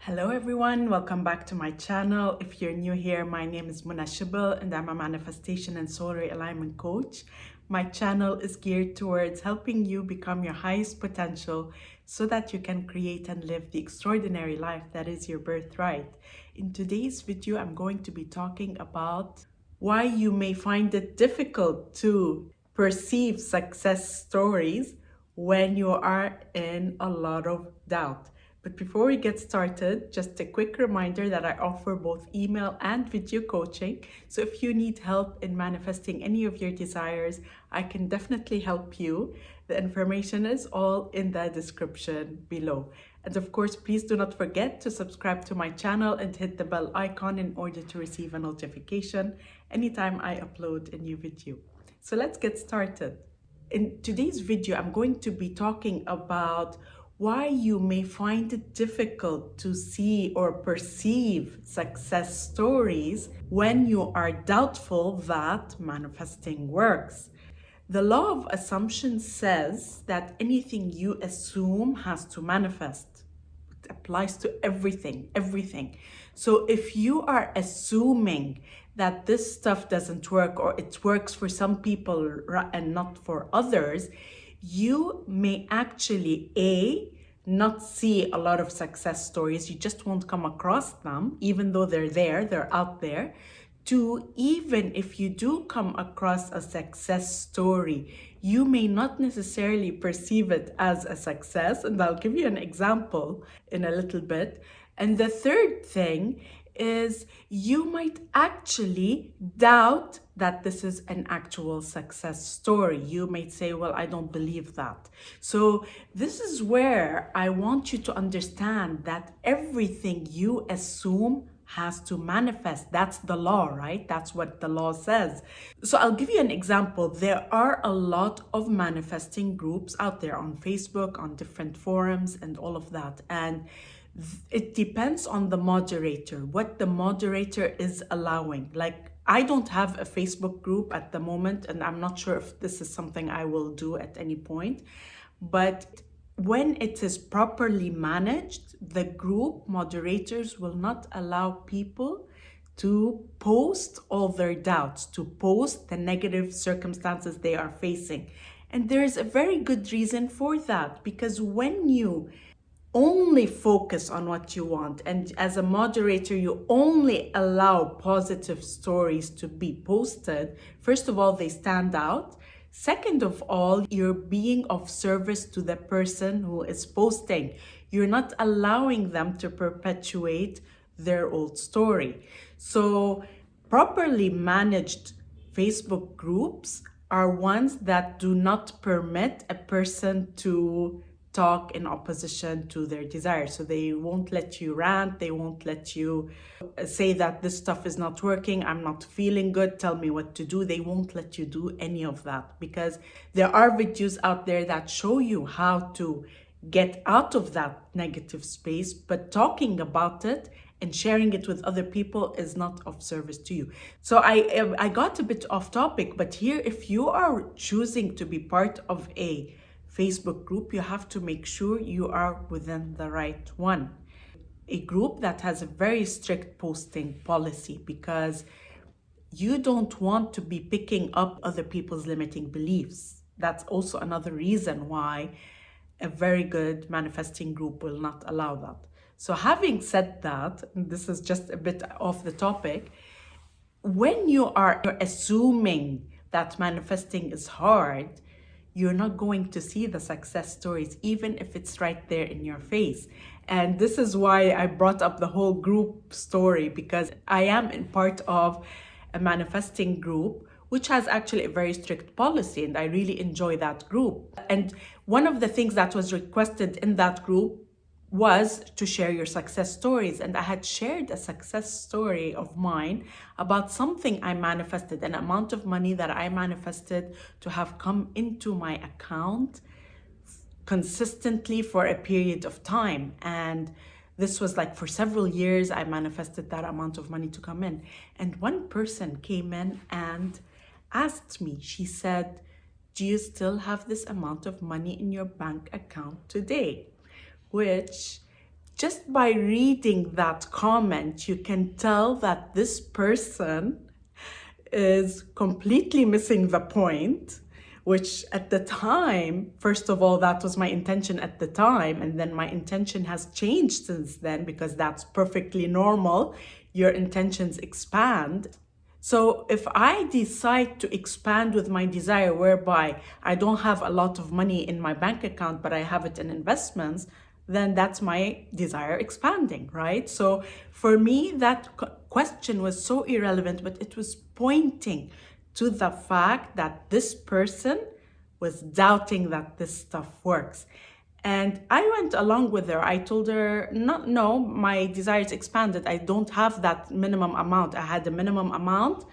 Hello everyone, welcome back to my channel. If you're new here, my name is Irresistible and I'm a manifestation and soul realignment coach. My channel is geared towards helping you become your highest potential so that you can create and live the extraordinary life that is your birthright. In today's video, I'm going to be talking about why you may find it difficult to perceive success stories when you are in a lot of doubt. But before we get started, just a quick reminder that I offer both email and video coaching. So if you need help in manifesting any of your desires, I can definitely help you. The information is all in the description below. And of course, please do not forget to subscribe to my channel and hit the bell icon in order to receive a notification anytime I upload a new video. So let's get started. In today's video, I'm going to be talking about why you may find it difficult to see or perceive success stories when you are doubtful that manifesting works. The law of assumption says that anything you assume has to manifest. It applies to everything. So if you are assuming that this stuff doesn't work or it works for some people and not for others, you may actually not see a lot of success stories. You just won't come across them, even though they're out there. Two, even if you do come across a success story, you may not necessarily perceive it as a success. And I'll give you an example in a little bit. And the third thing is you might actually doubt that this is an actual success story. You might say, well, I don't believe that. So this is where I want you to understand that everything you assume has to manifest. That's the law, right? That's what the law says. So I'll give you an example. There are a lot of manifesting groups out there on Facebook, on different forums and all of that. And it depends on the moderator, what the moderator is allowing. Like, I don't have a Facebook group at the moment, and I'm not sure if this is something I will do at any point. But when it is properly managed, the group moderators will not allow people to post all their doubts, to post the negative circumstances they are facing. And there is a very good reason for that, because when you only focus on what you want, and as a moderator you only allow positive stories to be posted, first of all, they stand out. Second of all, you're being of service to the person who is posting. You're not allowing them to perpetuate their old story. So properly managed Facebook groups are ones that do not permit a person to talk in opposition to their desires. So they won't let you rant, they won't let you say that this stuff is not working, I'm not feeling good, tell me what to do. They won't let you do any of that, because there are videos out there that show you how to get out of that negative space, but talking about it and sharing it with other people is not of service to you. So I got a bit off topic, but here, if you are choosing to be part of a Facebook group, you have to make sure you are within the right one. A group that has a very strict posting policy, because you don't want to be picking up other people's limiting beliefs. That's also another reason why a very good manifesting group will not allow that. So having said that, this is just a bit off the topic, when you're assuming that manifesting is hard, you're not going to see the success stories, even if it's right there in your face. And this is why I brought up the whole group story, because I am in part of a manifesting group, which has actually a very strict policy, and I really enjoy that group. And one of the things that was requested in that group was to share your success stories. And I had shared a success story of mine about something I manifested, an amount of money that I manifested to have come into my account consistently for a period of time. And this was like for several years, I manifested that amount of money to come in. And one person came in and asked me, she said, do you still have this amount of money in your bank account today? Which just by reading that comment, you can tell that this person is completely missing the point, which at the time, first of all, that was my intention at the time. And then my intention has changed since then, because that's perfectly normal. Your intentions expand. So if I decide to expand with my desire, whereby I don't have a lot of money in my bank account, but I have it in investments, then that's my desire expanding, right? So for me, that question was so irrelevant, but it was pointing to the fact that this person was doubting that this stuff works. And I went along with her. I told her, no, my desires expanded. I don't have that minimum amount. I had a minimum amount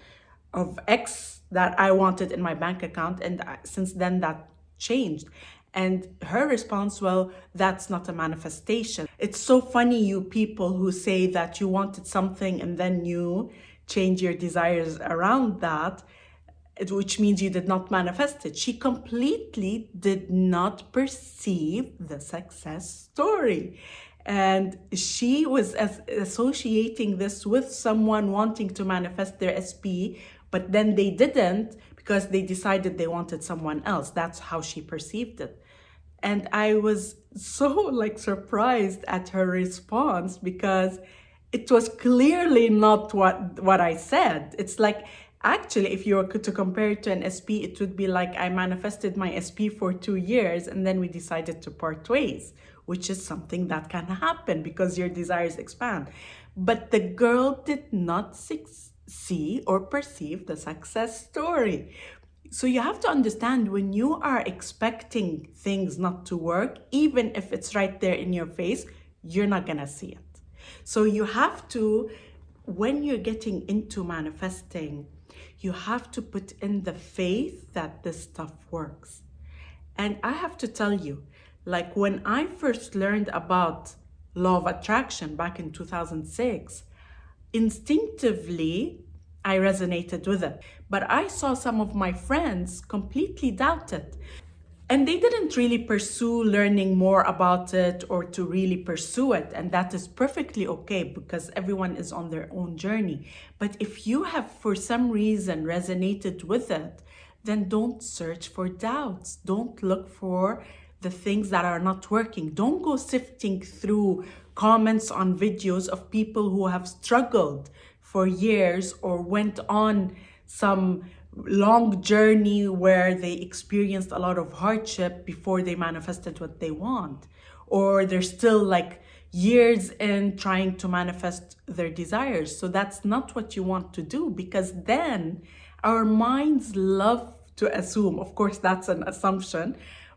of X that I wanted in my bank account. And since then that changed. And her response, well, that's not a manifestation. It's so funny, you people who say that you wanted something and then you change your desires around that, which means you did not manifest it. She completely did not perceive the success story. And she was associating this with someone wanting to manifest their SP, but then they didn't because they decided they wanted someone else. That's how she perceived it. And I was so surprised at her response, because it was clearly not what I said. It's like, actually, if you were to compare it to an SP, it would be like I manifested my SP for 2 years and then we decided to part ways, which is something that can happen because your desires expand. But the girl did not see or perceive the success story. So you have to understand, when you are expecting things not to work, even if it's right there in your face, you're not gonna see it. So you have to, when you're getting into manifesting, you have to put in the faith that this stuff works. And I have to tell you, when I first learned about law of attraction back in 2006, instinctively, I resonated with it. But I saw some of my friends completely doubt it. And they didn't really pursue learning more about it or to really pursue it. And that is perfectly okay, because everyone is on their own journey. But if you have, for some reason, resonated with it, then don't search for doubts. Don't look for the things that are not working. Don't go sifting through comments on videos of people who have struggled for years or went on some long journey where they experienced a lot of hardship before they manifested what they want. Or they're still years in trying to manifest their desires. So that's not what you want to do, because then our minds love to assume. Of course, that's an assumption,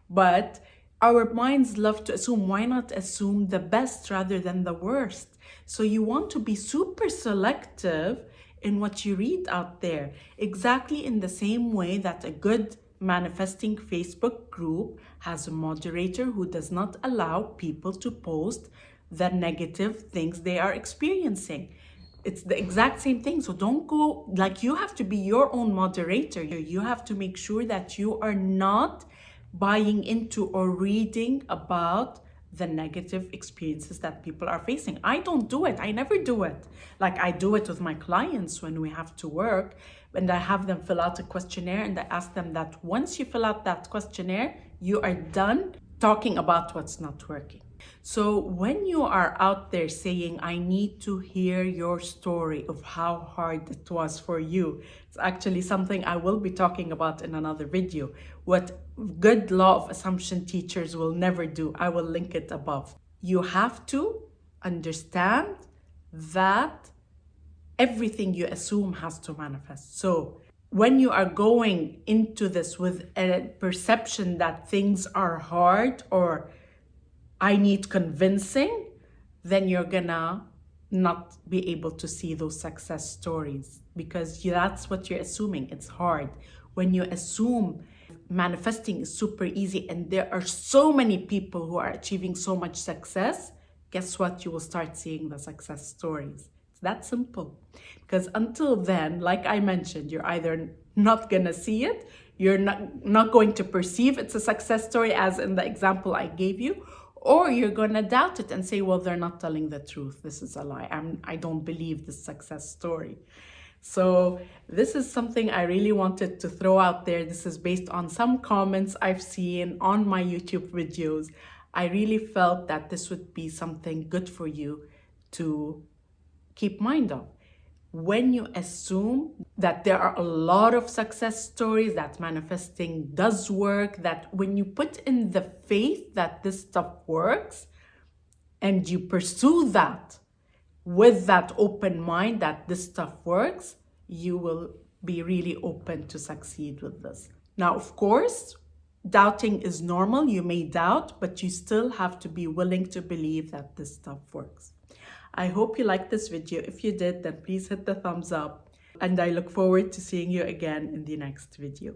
but our minds love to assume. Why not assume the best rather than the worst? So you want to be super selective in what you read out there, exactly in the same way that a good manifesting Facebook group has a moderator who does not allow people to post the negative things they are experiencing. It's the exact same thing. So don't go, you have to be your own moderator. You have to make sure that you are not buying into or reading about the negative experiences that people are facing. I don't do it. I never do it. I do it with my clients when we have to work, and I have them fill out a questionnaire, and I ask them that once you fill out that questionnaire, you are done talking about what's not working. So when you are out there saying, I need to hear your story of how hard it was for you, it's actually something I will be talking about in another video. What good law of assumption teachers will never do. I will link it above. You have to understand that everything you assume has to manifest. So when you are going into this with a perception that things are hard or I need convincing, then you're gonna not be able to see those success stories, because that's what you're assuming. It's hard. When you assume manifesting is super easy and there are so many people who are achieving so much success, guess what? You will start seeing the success stories. It's that simple. Because until then, like I mentioned, you're either not gonna see it, you're not going to perceive it's a success story, as in the example I gave you, Or you're gonna doubt it and say, well, they're not telling the truth. This is a lie. I don't believe this success story. So this is something I really wanted to throw out there. This is based on some comments I've seen on my YouTube videos. I really felt that this would be something good for you to keep mind of. When you assume that there are a lot of success stories, that manifesting does work, that when you put in the faith that this stuff works and you pursue that with that open mind that this stuff works, you will be really open to succeed with this. Now, of course, doubting is normal. You may doubt, but you still have to be willing to believe that this stuff works. I hope you liked this video. If you did, then please hit the thumbs up. And I look forward to seeing you again in the next video.